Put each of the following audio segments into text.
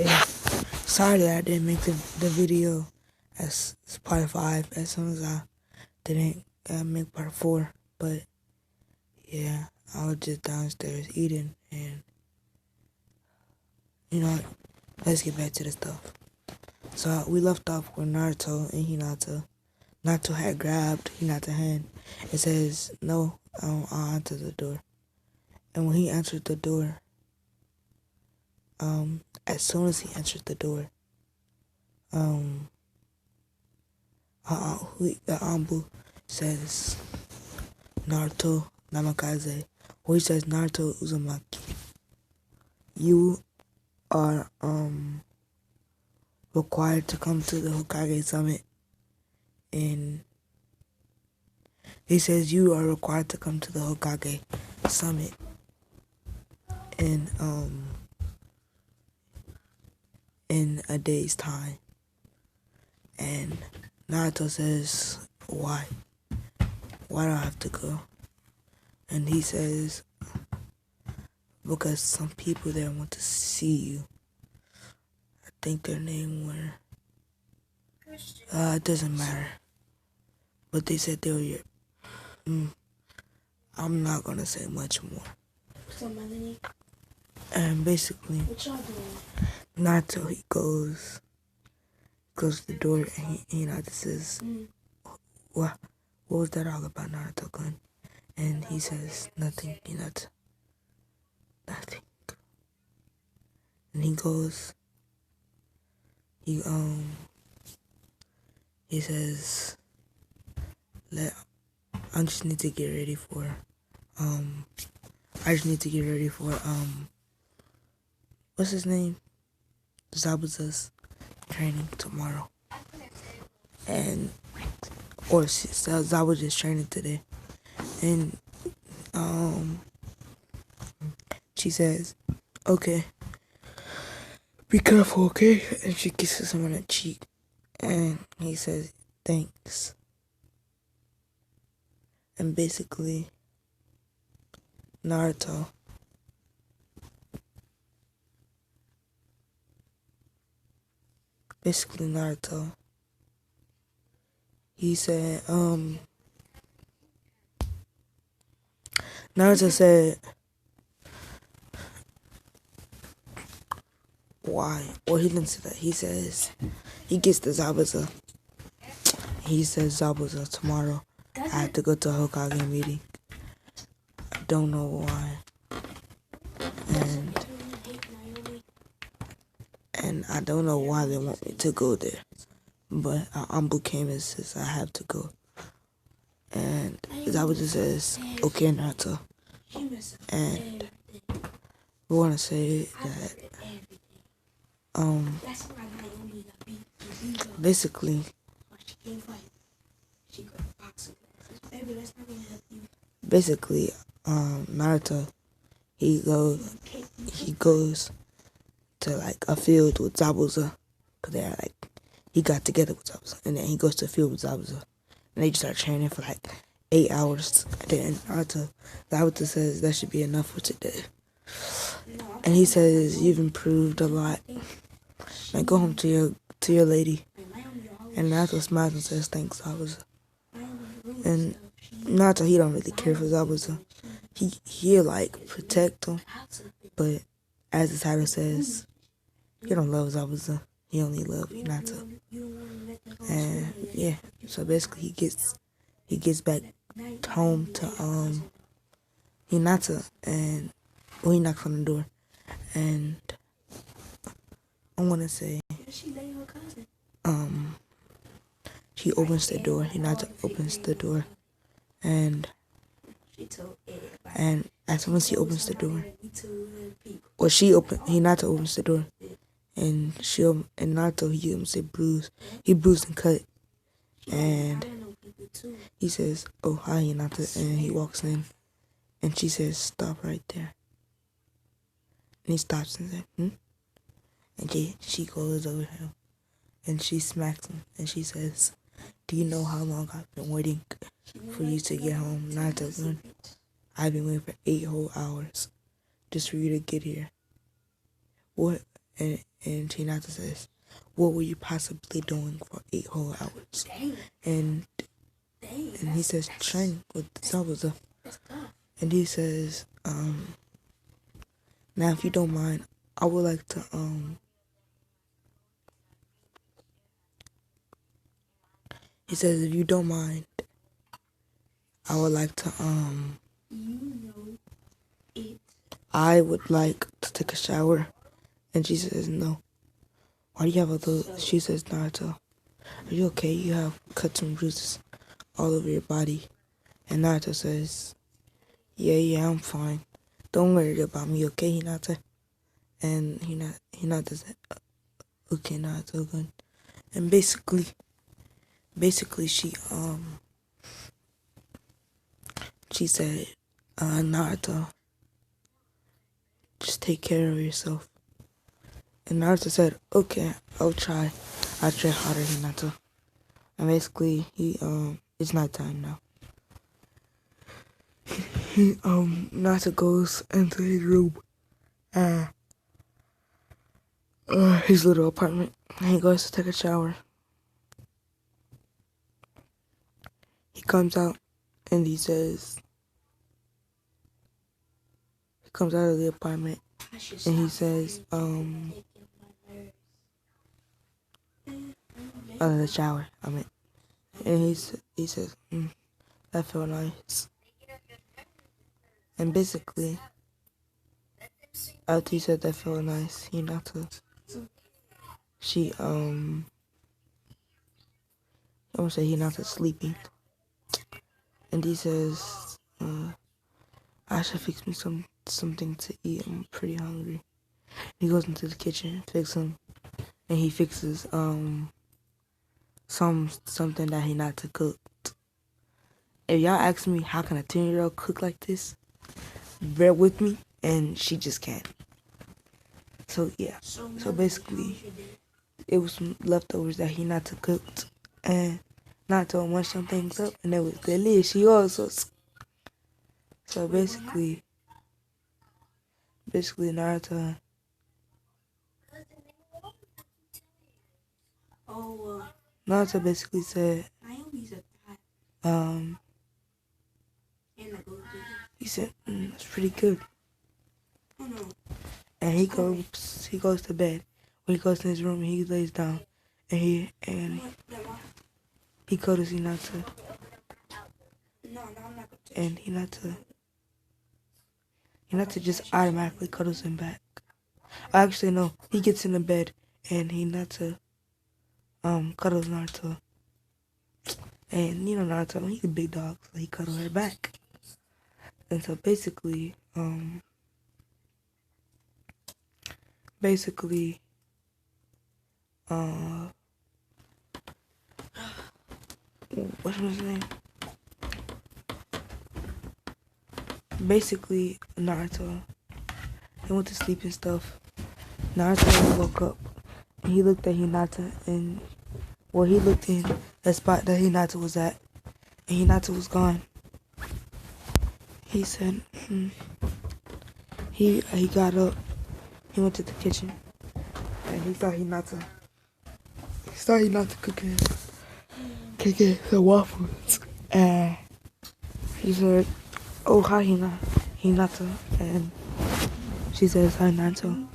Okay, sorry that I didn't make the video as part 5 as soon as I didn't make part 4, but yeah, I was just downstairs eating, and you know, let's get back to the stuff. So we left off with Naruto and Hinata. Naruto had grabbed Hinata's hand. It says, "No, I'll enter the door." And when he entered the door, as soon as he entered the door, the Ambu says, "Naruto Namikaze," or he says, "Naruto Uzumaki, you are required to come to the Hokage Summit." And he says, "You are required to come to the Hokage Summit in a day's time." And Naruto says, "Why? Why do I have to go?" And he says, "Because some people there want to see you." I think their name were, it doesn't matter. But they said they were your, I'm not gonna say much more. And basically, Naruto, he goes to the door, and he says, what was that all about, Naruto-kun?" And he says, "Nothing, Hinata, nothing." And he goes, he says, I just need to get ready for, what's his name? Zabuza's training tomorrow. Or Zabuza's training today. And, she says, "Okay, be careful, okay?" And she kisses him on the cheek. And he says, "Thanks." And basically, Naruto he said, Naruto said, "Why?" Or he didn't say that. He says, he gets to Zabuza. He says, "Zabuza, tomorrow I have to go to a Hokage meeting. I don't know why. And I don't know why they want me to go there. But Ambu came and says I have to go." And Zabuza says, "Okay, Naruto." And we want to say that, basically, Naruto, he goes to like a field with Zabuza, cause they're like, he got together with Zabuza, and then he goes to a field with Zabuza, and they just start training for like 8 hours. And then Zabuza says that should be enough for today, and he says, "You've improved a lot. Now go home to your lady." And Naruto smiles and says, "Thanks, Zabuza." And Naruto, he don't really care for Zabuza. He'll like protect him, but as the title says, he don't love Zabuza. He only loves Hinata. And yeah, so basically he gets back home to Hinata, and he knocks on the door, and I wanna say she opens the door. Hinata opens the door, and as soon as he opens the door, or Hinata opens the door, and Naruto, he almost said bruised. He bruised and cut, and he says, "Oh, hi, Hinata," and he walks in, and she says, "Stop right there." And he stops and says, "Hmm?" And she goes over him, and she smacks him, and she says, "Do you know how long I've been waiting for you to get home, Naruto-kun? I've been waiting for 8 whole hours just for you to get here." What? and Hinata says, "What were you possibly doing for 8 whole hours?" And he says, "Training with Zabuza." And he says, "Now if you don't mind, I would like to he says, "If you don't mind, I would like to I would like to take a shower." And she says, "No. Why do you have all those?" She says, "Naruto, are you okay? You have cuts and bruises all over your body." And Naruto says, Yeah, I'm fine. Don't worry about me, okay, Hinata?" And Hinata said, "Okay, Naruto, good." And basically she said, "Naruto, just take care of yourself." And Naruto said, "Okay, I'll try. I'll try harder, Hinata." And basically, it's nighttime now. Naruto goes into his room, his little apartment, and he goes to take a shower. He comes out, and he comes out of the apartment, and he says, out of the shower, and he says, "That felt nice." And basically, after he said that felt nice, I'm gonna say Hinata's sleeping, and he says, "I should fix me something to eat. I'm pretty hungry." He goes into the kitchen, and he fixes something that Hinata cooked. If y'all ask me how can a 10-year-old cook like this, bear with me, and she just can't. So yeah. So basically, it was some leftovers that Hinata cooked, and Naruto munched some things up, and it was delicious. So basically Naruto basically said, he said, "It's pretty good." And he goes to bed. When he goes to his room, he lays down, and he cuddles Hinata, and Hinata just automatically cuddles him back. Actually, no, he gets in the bed, and Hinata cuddles Naruto. And Naruto, he's a big dog, so he cuddles her back. And so basically, what's his name? Basically, Naruto, he went to sleep and stuff. Naruto woke up, and he looked at Hinata, and he looked in the spot that Hinata was at, and Hinata was gone. He said, he got up, he went to the kitchen, and he saw Hinata cooking some waffles, and he said, "Oh, hi, Hinata," and she says, "Hi, Naruto."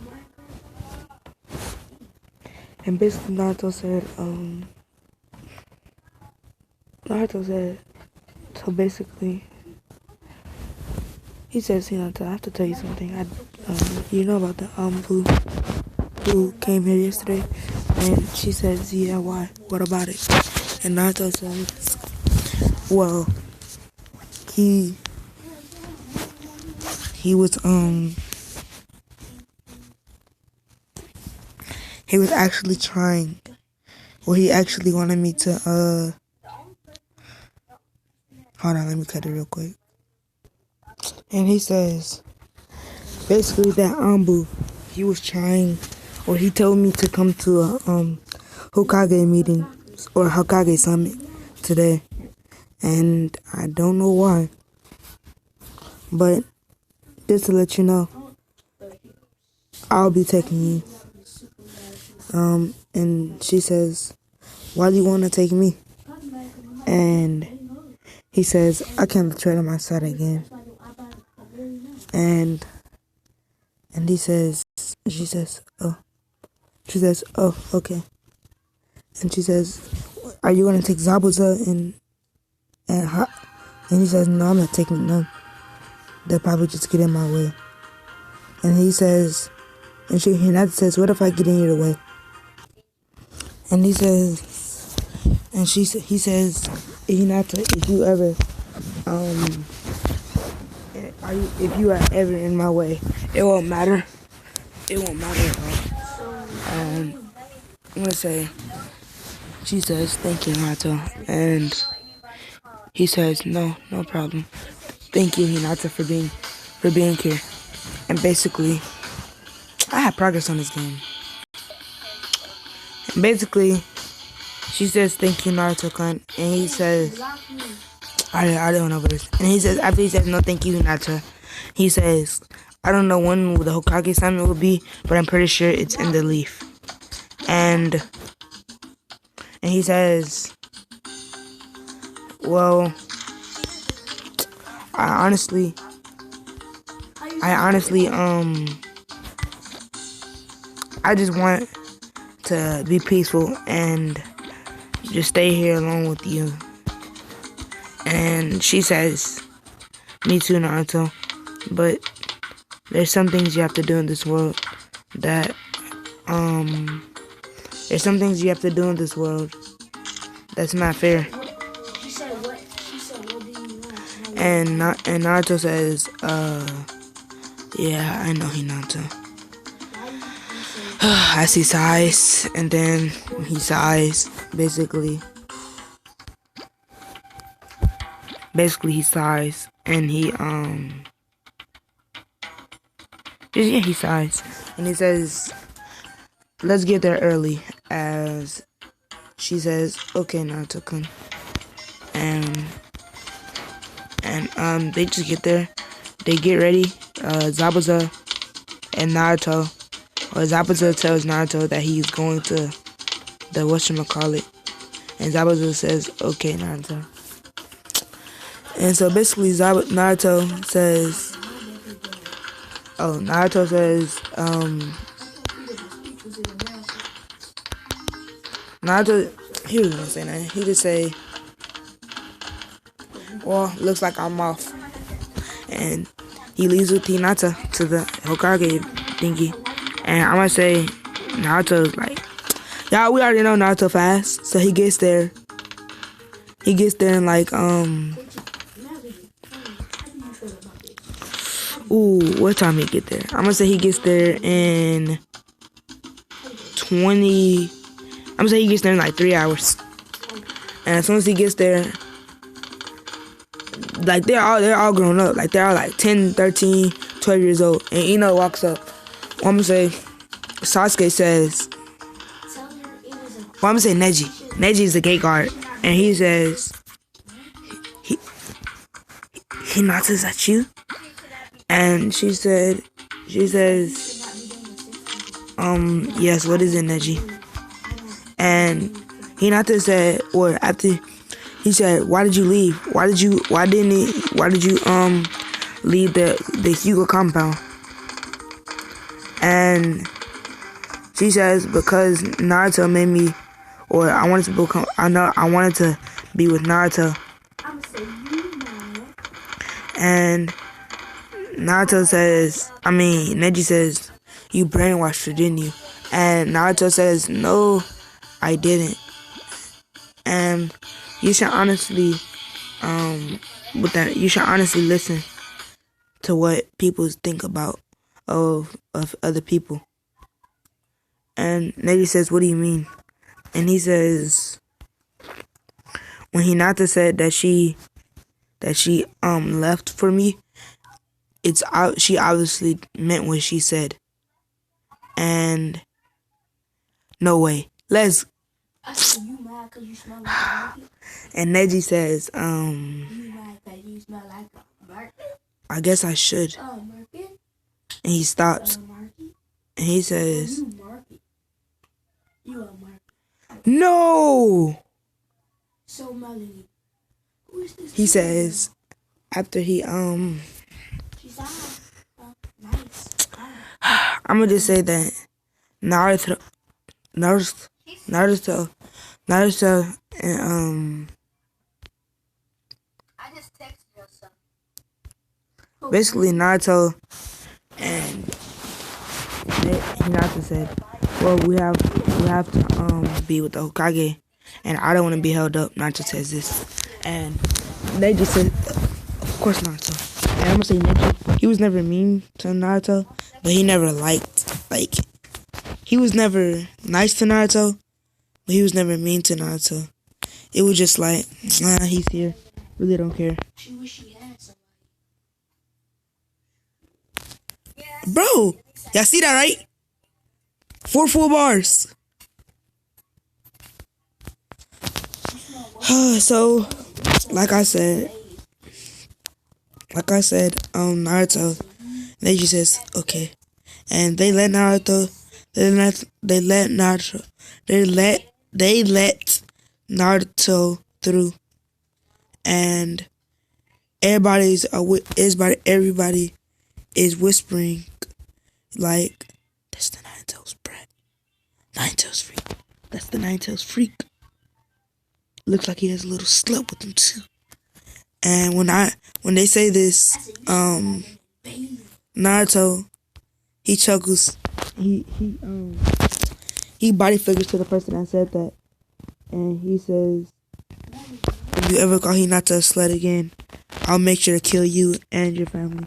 And basically Naruto said, so basically, he says, "Hinata, I have to tell you something. You know about the who came here yesterday?" And she says, "Yeah, why? What about it?" And Naruto says, "Well, he was actually trying. Well, he actually wanted me to hold on, let me cut it real quick." And he says, basically that he was trying, or he told me to come to a Hokage meeting or Hokage summit today, and I don't know why, but just to let you know, I'll be taking you." And she says, why do you want to take me? And he says, I can't tread on my side again. And she says, oh, okay. And she says, are you going to take Zabuza and he says, no, I'm not taking none. They'll probably just get in my way. And he says, and Hinata says, what if I get in your way? And he says, and he says, Hinata, if you are ever in my way, it won't matter. It won't matter at all. I'm gonna say, she says, thank you, Hinata. And he says, no problem. Thank you, Hinata, for being here. And basically, I had progress on this game. And basically, she says, thank you, Naruto-kun. And he says, I don't know what this. And he says, after he says, no, thank you, Hinata, he says, I don't know when the Hokage assignment will be, but I'm pretty sure it's in the leaf. And he says, well, I honestly, I just want to be peaceful and just stay here alone with you. And she says, me too, Naruto, but there's some things you have to do in this world that, there's some things you have to do in this world that's not fair. She said what? She said, what do you want? And Naruto says, yeah, I know, Hinata. As he sighs, and then he sighs, basically he sighs, and he sighs, and he says, let's get there early, as she says, okay, Naruto-kun. And they just get there, they get ready, Zabuza and Naruto, or Zabuza tells Naruto that he's going to the whatchamacallit, and Zabuza says, okay, Naruto. And so basically Naruto says, Naruto, he was gonna say that. He just say, well, looks like I'm off. And he leaves with Hinata to the Hokage thingy. And I'm gonna say, Naruto's like, y'all, we already know Naruto fast. So he gets there. In like, what time he get there? I'm gonna say he gets there in 20, I'm gonna say he gets there in like 3 hours. And as soon as he gets there, like they're all grown up. Like they're all like 10, 13, 12 years old. And Ino walks up. I'm gonna say Sasuke says, I'm gonna say Neji. Neji is the gate guard. And he says, Hinata, is that you? And she says, yes, what is it, Neji? And Hinata said, or after he said, why did you leave? Why did you leave the Hyuga compound? And she says, because Naruto made me, or I wanted to be with Naruto. And Neji says, you brainwashed her, didn't you? And Naruto says, no, I didn't. And you should honestly, listen to what people think about of other people. And Neji says, what do you mean? And he says, when Hinata said that she left for me, she obviously meant what she said. And no way. I said, you mad because you smell like a monkey? And Neji says, You mad because you smell like a monkey? I guess I should. Monkey? And he stops. Monkey? And he says, You monkey? No! So Melody, who is this? He says, after he, She's nice. I'm gonna just say that Naruto, and, I just texted your son. basically Naruto and Hinata said, well, we have to, be with the Hokage, and I don't want to be held up. Naruto says this, and they just said, of course Naruto. And I'm gonna say Neji, he was never mean to Naruto, but he never he was never nice to Naruto, but he was never mean to Naruto. It was just like, nah, he's here. Really don't care. She wish she had somebody. Bro, y'all see that, right? 4 full bars. So, like I said, Naruto, Neji says, okay. And they let Naruto Naruto through. And everybody is whispering like, that's the Nine-Tails brat. Nine-Tails freak. That's the Nine-Tails freak. Looks like he has a little slut with him too. And when they say this, Naruto, he chuckles. He body figures to the person that said that, and he says, if you ever call Hinata a slut again, I'll make sure to kill you and your family.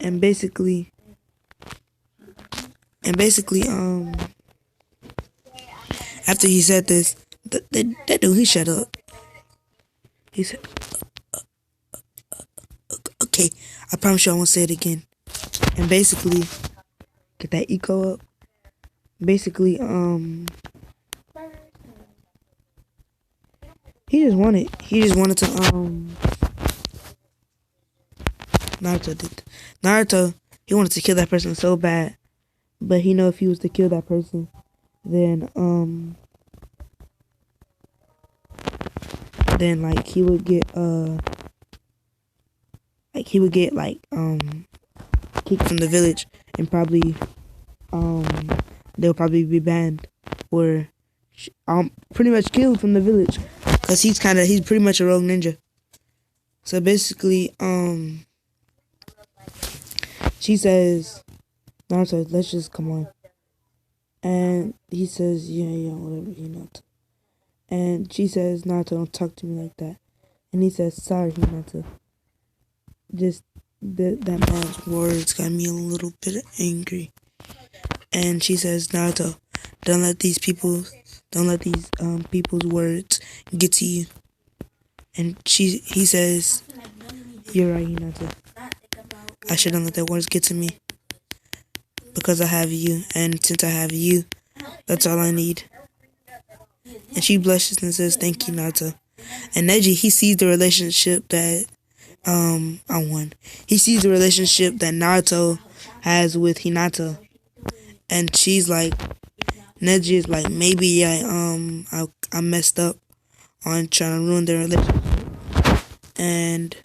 And basically, after he said this, that dude, he shut up. He said, okay, I promise you I won't say it again. And basically, get that eco up. Basically, he just wanted to, Naruto, he wanted to kill that person so bad, but he know if he was to kill that person, then like he would get kicked from the village, and probably they'll probably be banned or pretty much killed from the village, cause he's pretty much a rogue ninja. So basically, she says, Naruto, let's just come on. And he says, yeah, whatever, And she says, Naruto, don't talk to me like that. And he says, sorry, Naruto. Just that man's words got me a little bit angry. And she says, Naruto, don't let these people's words get to you. And he says, you're right, Naruto. I shouldn't let their words get to me, because I have you, and since I have you, that's all I need. And she blushes and says, thank you, Naruto. And Neji, he sees the relationship that he sees the relationship that Naruto has with Hinata, and she's like, Neji is like, maybe I messed up on trying to ruin their relationship. And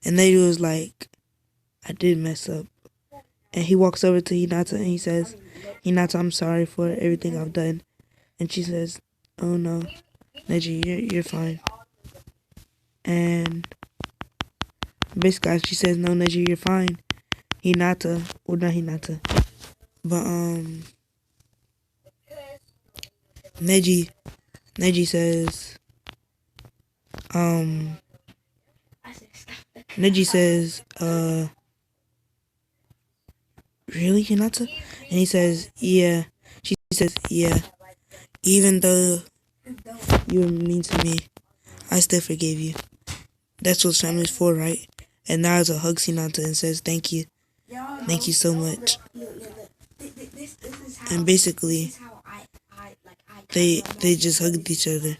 Neji was like, I did mess up. And he walks over to Hinata and he says, Hinata, I'm sorry for everything I've done. And she says, oh no, Neji, you're fine. And basically she says, no, Neji, you're fine. Hinata, or not Hinata, but Neji says, really, Hinata? And he says, yeah. She says, yeah. Even though you were mean to me, I still forgave you. That's what family's for, right? And Naruto hugs Hinata and says, thank you. Thank you so much. And basically, they just hugged each other.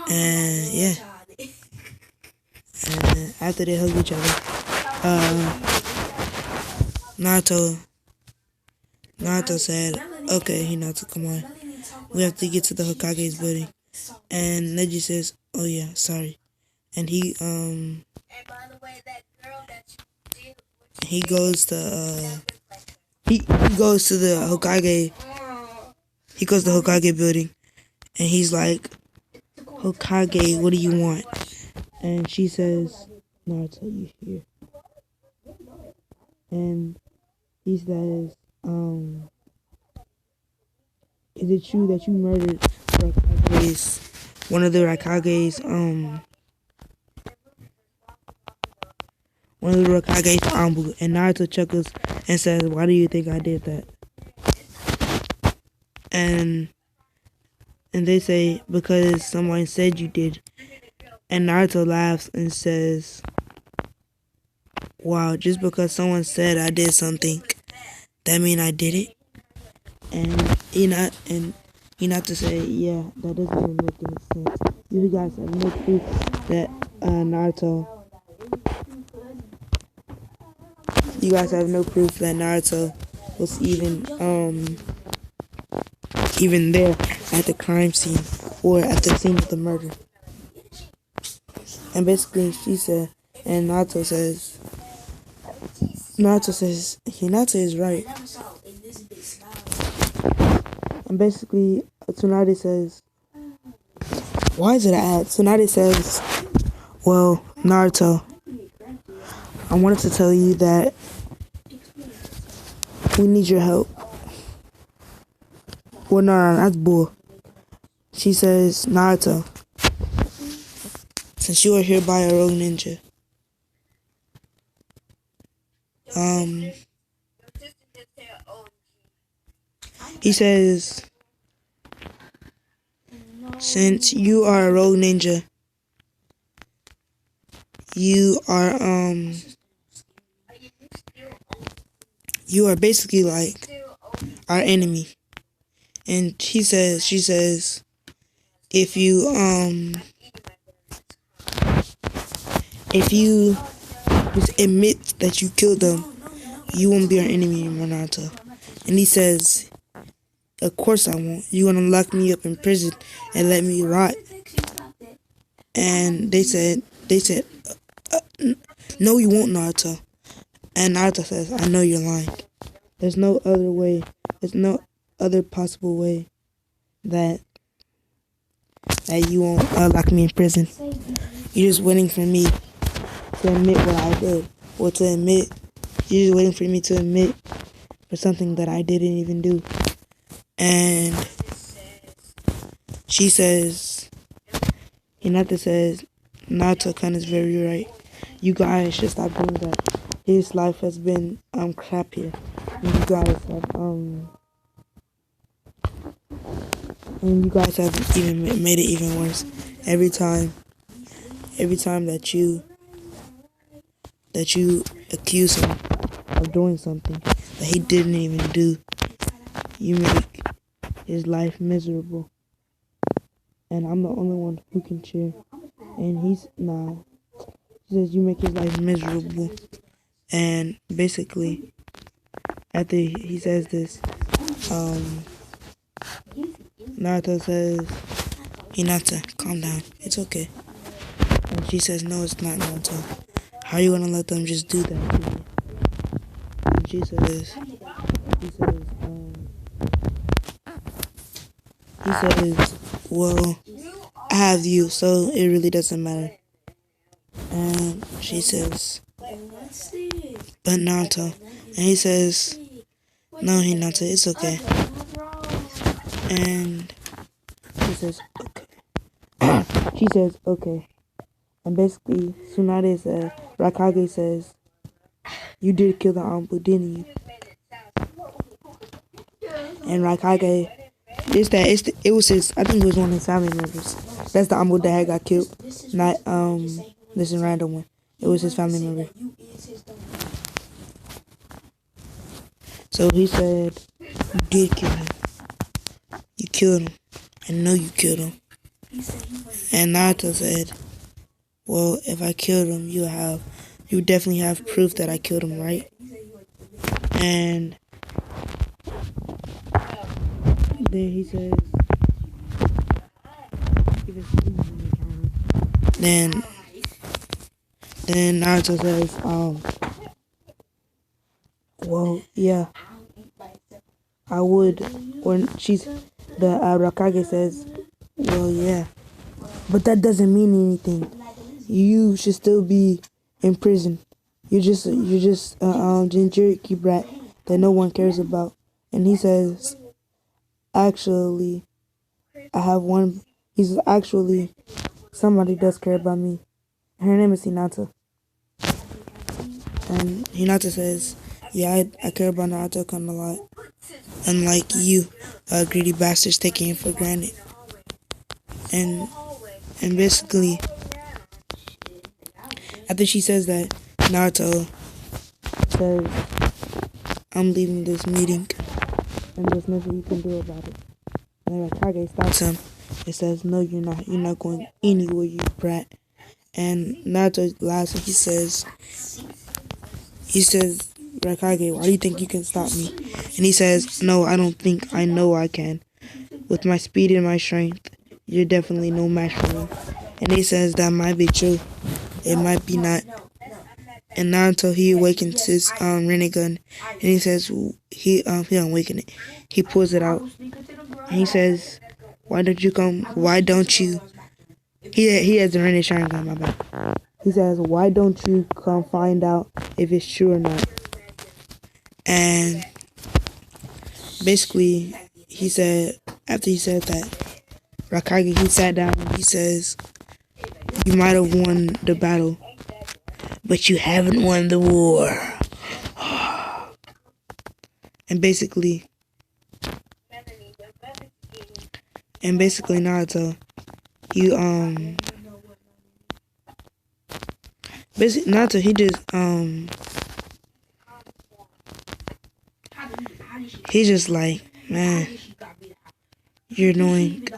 And yeah. And after they hugged each other, Naruto said, Okay, Hinata, come on. We have to get to the Hokage's building. And Neji says, oh yeah, sorry. And he goes to he goes to the Hokage. He goes to the Hokage building, and he's like, Hokage, what do you want? And she says, Naruto, you here? And he says, is it true that you murdered one of the Rakage's, Ambu? And Naruto chuckles and says, why do you think I did that? And they say, because someone said you did. And Naruto laughs and says, wow, just because someone said I did something, that mean I did it? And Hinata say, yeah, that doesn't even make any sense. You guys have no proof that Naruto. You guys have no proof that Naruto was even there at the crime scene or at the scene of the murder. And basically, she said, and Naruto says, Hinata is right. And basically, Tsunade says, why is it an ad? Tsunade says, well, Naruto, I wanted to tell you that we need your help. Well, no, that's bull. She says, Naruto, since you are here by a rogue ninja, he says, since you are a rogue ninja, you are basically like our enemy. And she says, if you just admit that you killed them, you won't be our enemy anymore, Naruto. And he says, of course I won't. You want to lock me up in prison and let me rot? And they said, no, you won't, Naruto. And Naruto says, I know you're lying. There's no other way. There's no other possible way that you won't lock me in prison. You're just waiting for me to admit what I did. Or to admit, you're just waiting for me to admit for something that I didn't even do. And she says, Hinata says, Naruto-kun is very right. You guys should stop doing that. His life has been crap here. And you guys have even made it even worse. Every time that you accuse him of doing something that he didn't even do, you make his life miserable. And I'm the only one who can cheer. And he's nah. She says you make his life miserable. And basically, after he says this, Naruto says, Hinata, calm down. It's okay. And she says, no, it's not, Naruto. How are you gonna let them just do that to you? And he says, well, I have you, so it really doesn't matter. And she says, but Naruto. And he says, no, Hinata, it's okay. And she says, okay. She says, okay. And basically, Raikage says, you did kill the Ambu, didn't you? And Raikage, it was his, I think it was one of his family members. That's the Ambu that had got killed. Not, this is a random one. It was his family member. So he said, you did kill him. You killed him. I know you killed him. And Naruto said, well, if I killed him, you definitely have proof that I killed him, right? And then he says, then Naruto says, well, yeah, I would. Or the Rakage says, well, yeah, but that doesn't mean anything. You should still be in prison. You're just Jinchuriki brat that no one cares about. And he says, actually, I have one. He says, actually, somebody does care about me. Her name is Hinata. And Hinata says, yeah, I care about Naruto-kun a lot. Unlike you, greedy bastards taking it for granted. And basically, after she says that, Naruto says, I'm leaving this meeting, and there's nothing you can do about it. And Rakage stops him and says, no, you're not. You're not going anywhere, you brat. And Naruto laughs and he says, Rakage, why do you think you can stop me? And he says, no, I don't think. I know I can. With my speed and my strength, you're definitely no match for me. And he says that might be true. It might be not. And Naruto, he awakens his Rinnegan, and he says he don't awaken it. He pulls it out, and he says, "Why don't you come? Why don't you?" He has a Rinne Sharingan, my bad. He says, "Why don't you come find out if it's true or not?" And basically, he said after he said that, Rakage, he sat down and he says, "You might have won the battle, but you haven't won the war." And basically Naruto, Naruto, he just he's just like, man, you're annoying.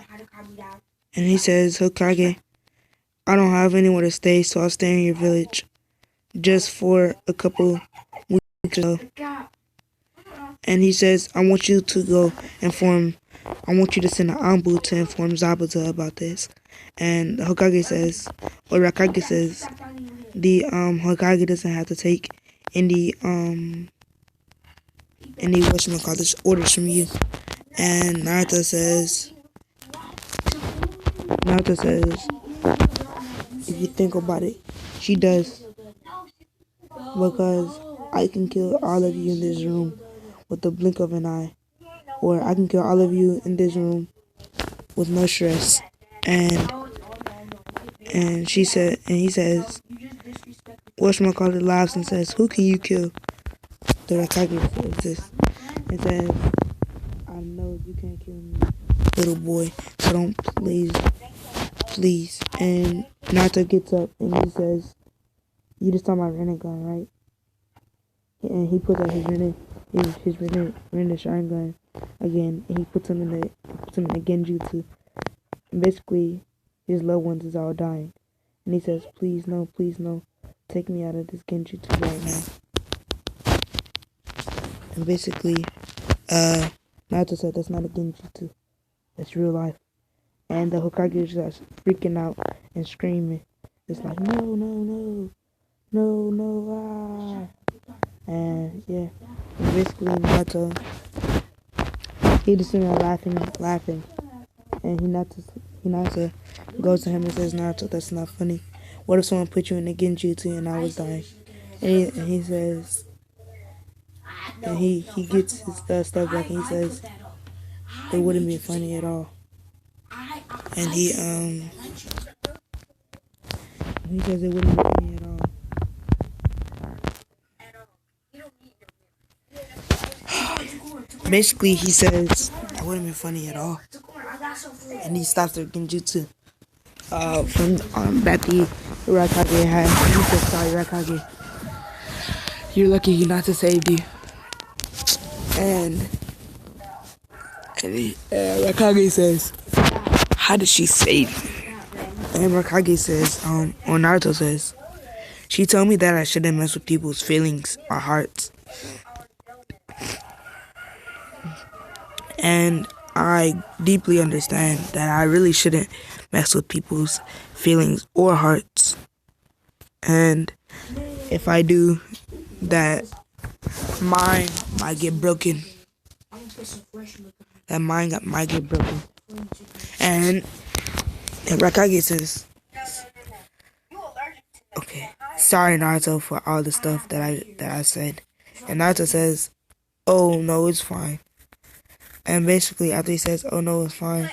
And he says, Hokage, I don't have anywhere to stay, so I'll stay in your village just for a couple weeks or so. And he says, I want you to send an Anbu to inform Zabuza about this. And Hokage says, or Rakage says, the Hokage doesn't have to take any orders from you. And Naruto says, if you think about it, she does. Because I can kill all of you in this room with the blink of an eye. Or I can kill all of you in this room with no stress. And he says, whatchamacallit laughs and says, who can you kill? The Rakage says this. It says, I know you can't kill me, little boy. So don't, please. And Naruto gets up and he says, you just talking about Rinnegan, right? And he puts out his Rinne Sharingan again, and he puts him in the Genjutsu. And basically, his loved ones is all dying. And he says, please no, take me out of this Genjutsu right now. And basically, Naruto said that's not a Genjutsu. That's real life. And the Hokage is just freaking out and screaming. It's like, no, ah. And yeah, and basically Naruto, he just sitting there laughing. And Hinata goes to him and says, Naruto, that's not funny. What if someone put you in a Genjutsu and I was dying? And he says, and he gets his stuff back and he says, it wouldn't be funny at all. And he says it wouldn't be funny at all. Basically, he says it wouldn't be funny at all. And he stops the Genjutsu. From that the Rakage had. He says, sorry, Rakage. You're lucky Hinata saved you. And Rakage says, how did she save you? And Rakage says, or Naruto says, she told me that I shouldn't mess with people's feelings or hearts. And I deeply understand that I really shouldn't mess with people's feelings or hearts. And if I do, that mine might get broken. That mine might get broken. And Rakage says, okay, sorry Naruto for all the stuff that I said. And Naruto says, oh no, it's fine. And basically after he says, oh no, it's fine,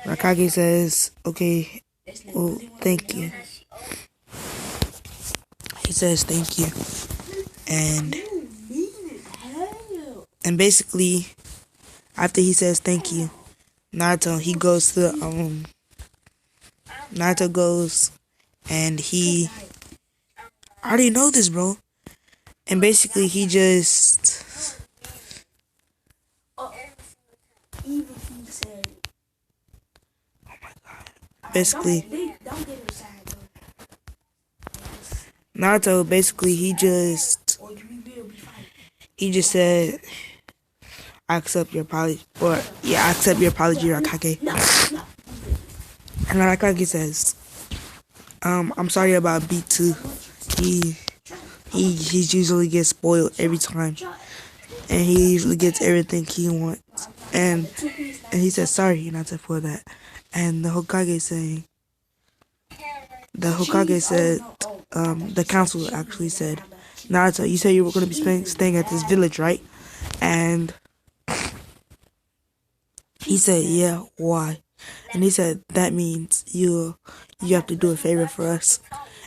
Rakage says, okay, well, thank you. He says thank you. And basically after he says thank you, Naruto goes and he I already know this, bro. And basically he just basically Naruto basically he just said, I accept your apology, I accept your apology, Rakage. And Rakage says, I'm sorry about B2. He usually gets spoiled every time, and he usually gets everything he wants. And he says sorry, Naruto, for that. And the Hokage said, the council actually said, Naruto, you said you were going to be staying at this village, right? And he said, yeah, why? And he said, that means you have to do a favor for us.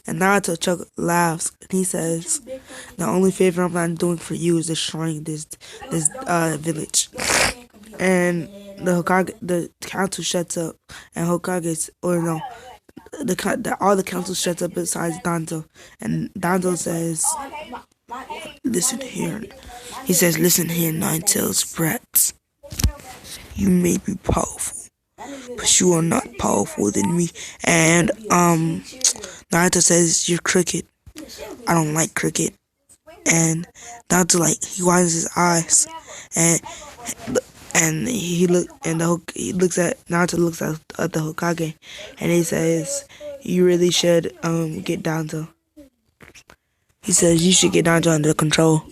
And Naruto laughs, and he says, the only favor I'm not doing for you is destroying this village. And the council shuts up, and all the council shuts up besides Danzo. And Danzo says, listen here. He says, listen here, Nine-Tails brats. You may be powerful, but you are not powerful than me. And Naruto says, you're cricket. I don't like cricket. And Naruto he widens his eyes, and Naruto looks at the Hokage, and he says, you really should get Danzo. He says you should get Danzo under control.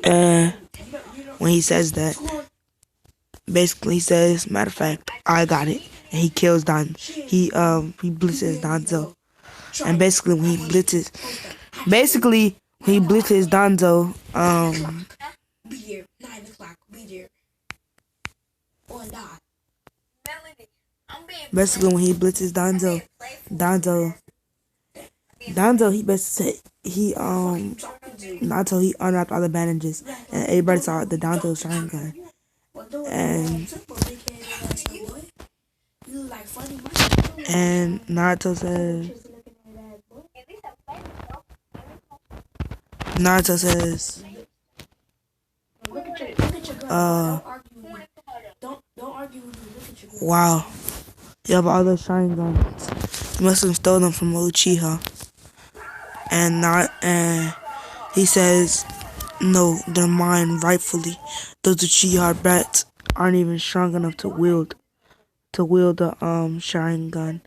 When he says that, basically he says, matter of fact, I got it, and he kills Danzo. He blitzes Danzo, and basically when he blitzes Danzo, be there 9 o'clock. Be there. Or not. Basically when he blitzes Danzo, he basically said Naruto, he unwrapped all the bandages, and everybody saw the Danzo Sharingan. And Naruto says, wow, you have all those Sharingans. You must have stolen them from Uchiha. And he says, no, they're mine rightfully. Those Uchiha brats aren't even strong enough to wield the Sharingan.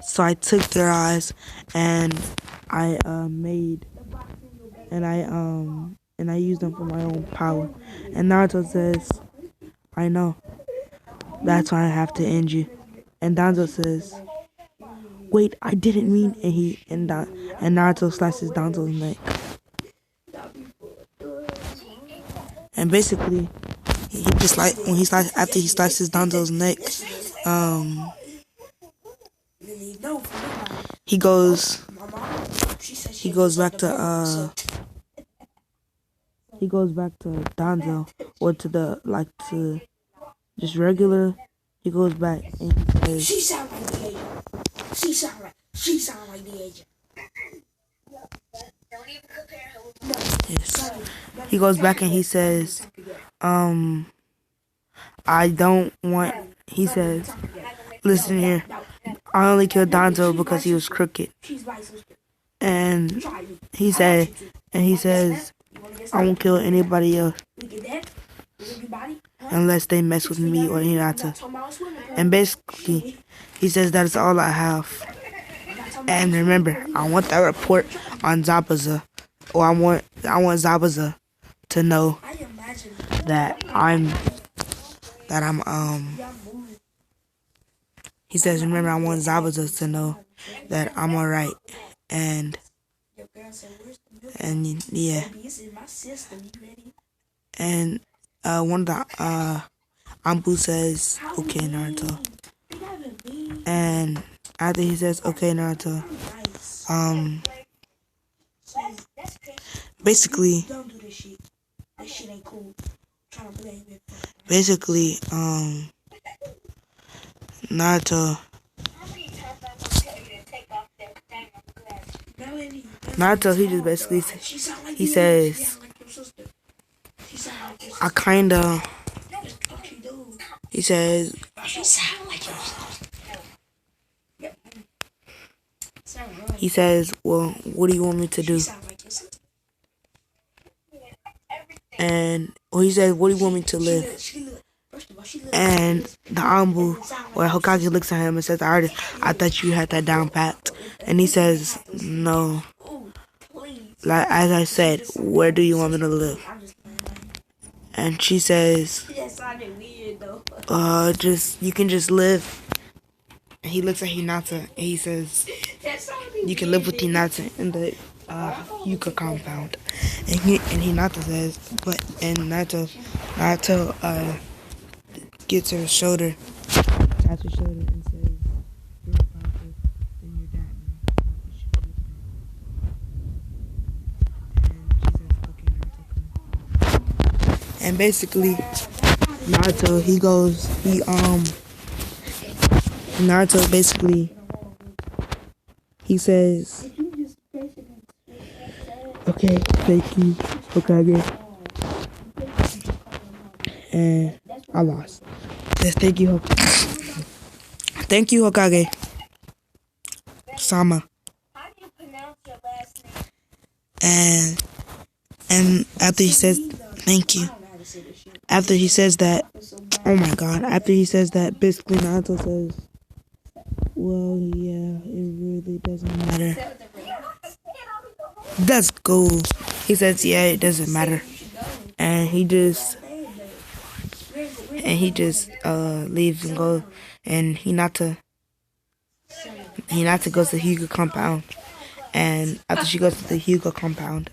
So I took their eyes and I used them for my own power. And Naruto says, I know. That's why I have to end you. And Danzo says, wait, I didn't mean. And Naruto slices Danzo's neck. And basically, after he slices Danzo's neck, he goes back to Danzo, or to just regular. He goes back and he says, She sound like the agent. She sound like the agent. Don't even compare her with yes. He goes back and he says, I don't want, he says, listen here, I only killed Danzo because he was crooked. And he says, I won't kill anybody else. unless they mess with me or Hinata. And basically, he says that is all I have. And remember, I want that report on Zabuza, or I want Zabuza to know that I'm. He says, remember, I want Zabuza to know that I'm alright, and yeah, and one of the Ambu says, okay, Naruto, and after he says, okay, Naruto, basically, Naruto he just basically he says, he says, well, what do you want me to do? And he says, what do you want me to live? And the Ambu or Hokage looks at him and says, I thought you had that down packed. And he says, no. Like, as I said, where do you want me to live? And she says, you can just live. And he looks at Hinata and he says, you can live with Hinata in the Yuka compound. And Hinata says, and Naruto gets her shoulder, taps her shoulder and says, you're more powerful than your dad now. You should do that. And she says, okay, Naruto, come. And basically, Naruto basically, he says, okay, thank you, Hokage. And I lost. Yes, thank you, Hokage. Thank you, Hokage. Sama. How do you pronounce your last name? And after he says, thank you. After he says that, oh my god, after he says that, basically Naruto says, well, yeah, it really doesn't matter. That's cool. He says, yeah, it doesn't matter. And he just leaves and goes, and Hinata goes to the Hyuga compound. And after she goes to the Hyuga compound,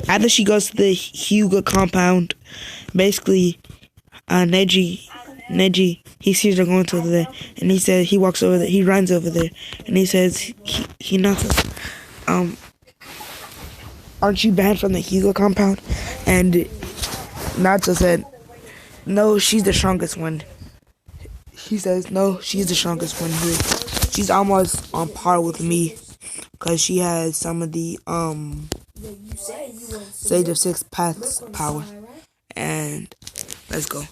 after she goes to the Hyuga compound, basically, Neji, he sees her going over there, and he says, he walks over there, he runs over there, and he says, Hinata, aren't you banned from the Hyuga compound? And Naruto said, no, she's the strongest one. He says, no, she's the strongest one here. She's almost on par with me, because she has some of the, Sage of Six Paths power. And, let's go.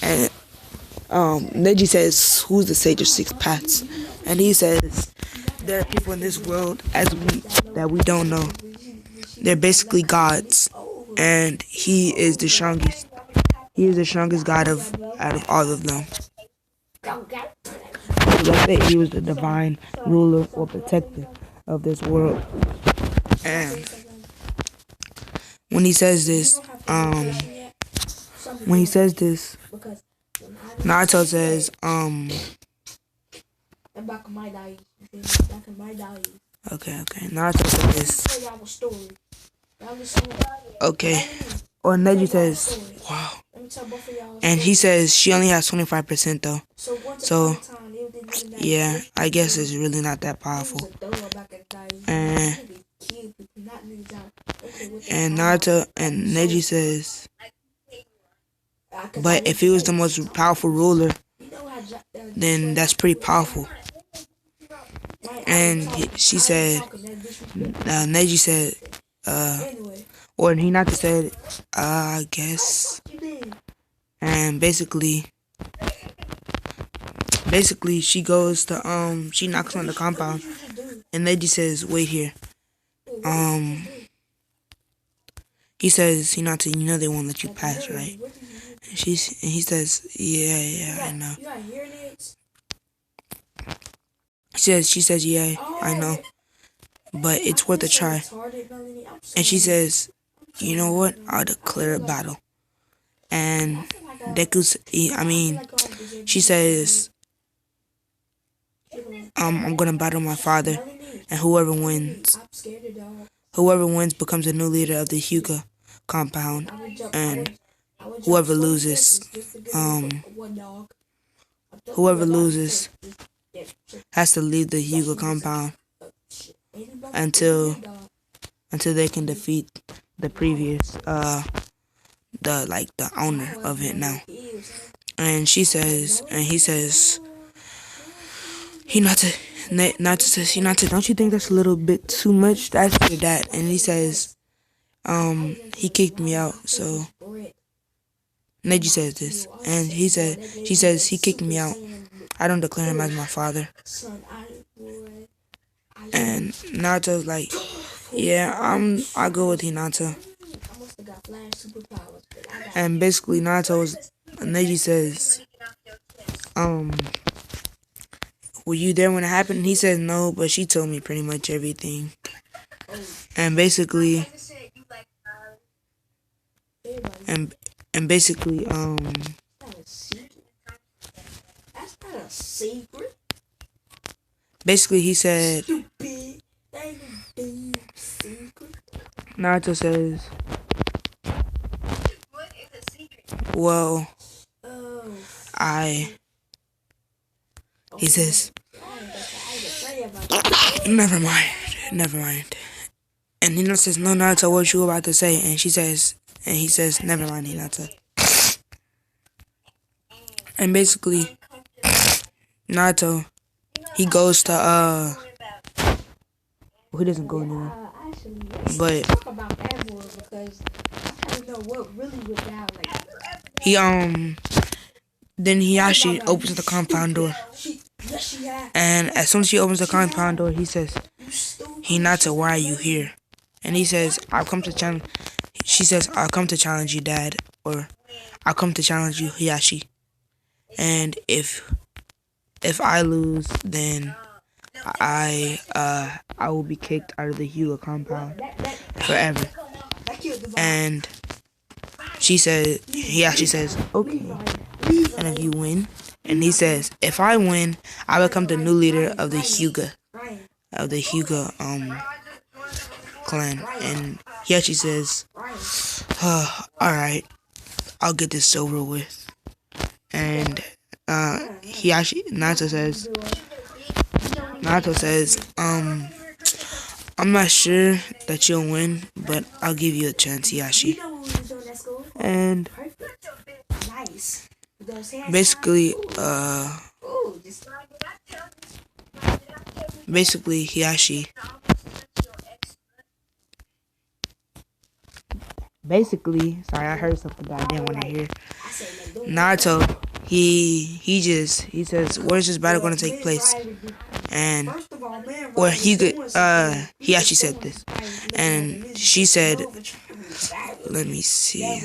And, Neji says, who's the Sage of Six Paths? And he says, there are people in this world that we don't know. They're basically gods. And he is the strongest. He is the strongest god out of all of them. Let's say he was the divine ruler or protector of this world. And when he says this, Naruto says, okay, Naruto says, okay, or Neji says, wow, and he says she only has 25% though, so yeah, I guess it's really not that powerful. And Naruto and Neji says, but if he was the most powerful ruler, then that's pretty powerful. And she said, Neji said, or Hinata said, I guess. And basically she goes to, she knocks on the compound, and Neji says, wait here. he says, Hinata, you know they won't let you pass, right? And he says, yeah, I know. You got hearing aids? She says, yeah, I know. But it's worth a try. And she says, you know what? I'll declare a battle. And she says, I'm gonna battle my father, and whoever wins becomes a new leader of the Hyuga compound, and whoever loses has to leave the Hyuga compound until they can defeat the previous the owner of it now. And he says, Hinata, don't you think that's a little bit too much? That's your dad. And he says, he kicked me out, so Neji says this. And she says, he kicked me out. I don't declare him as my father. And Naruto's like, yeah, I'll go with Hinata. And basically Neji says, were you there when it happened? He says no, but she told me pretty much everything. And basically, That's not a secret. Basically he said, Stupid. That ain't a big secret. Naruto says, What is a secret? well, he says, never mind. And Hinata says, no, Naruto, what you about to say? And he says, never mind, Hinata. And basically, Naruto, he goes to, well, he doesn't go anywhere. But Talk about that more because I don't know what really was down. he, then Hiyashi opens the compound door. And as soon as he opens the compound door, he says, Hinata, why are you here? And he says, she says, I'll come to challenge you, Dad. Or, I'll come to challenge you, Hiyashi. And if I lose, then I will be kicked out of the Hyuga compound forever. And Hiyashi says, okay. And if you win, and he says, if I win, I become the new leader of the Hyuga clan. And Hiyashi says, alright, I'll get this over with. And Naruto says, I'm not sure that you'll win, but I'll give you a chance, Hiyashi. And basically Hiyashi sorry, I heard something that I didn't want to hear. Naruto, he says, where's this battle going to take place? And Hiyashi said this, and she said, let me see,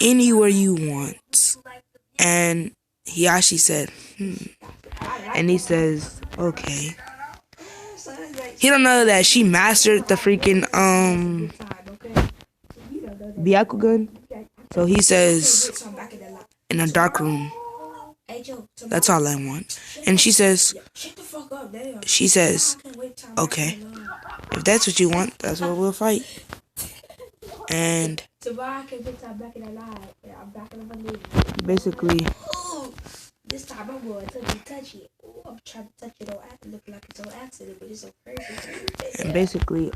anywhere you want. And Hiyashi said, and he says, okay. He don't know that she mastered the freaking Byakugan. So he says, in a dark room. That's all I want. And she says, okay, if that's what you want, that's what we'll fight. And basically, this time I'm going to touch it. Ooh, I'm trying to touch it on accident, looking like it's on accident, but it's so crazy. And basically,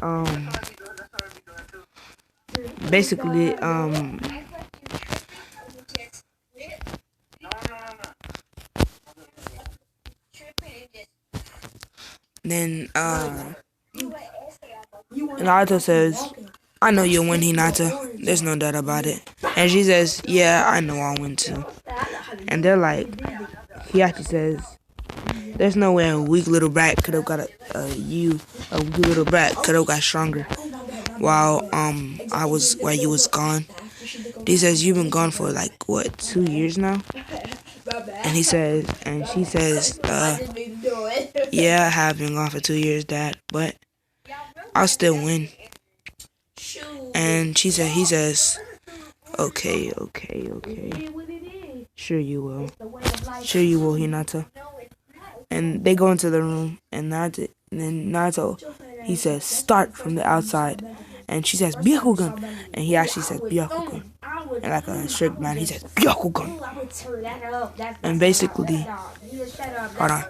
then Naruto says, I know you'll win, Hinata. There's no doubt about it. And she says, yeah, I know I'll win too. And they're like, Hiyashi says, there's no way a weak little brat could have got a weak little brat could have got stronger. while while you was gone. He says you've been gone for like what 2 years now, and she says, yeah, I have been gone for 2 years, Dad, but I'll still win. And he says, okay. Sure you will, Hinata. And they go into the room, and then Naruto, he says, start from the outside. And she says, Byakugan. And he actually says, Byakugan. And like a strict man, he says, Byakugan. And basically, hold on.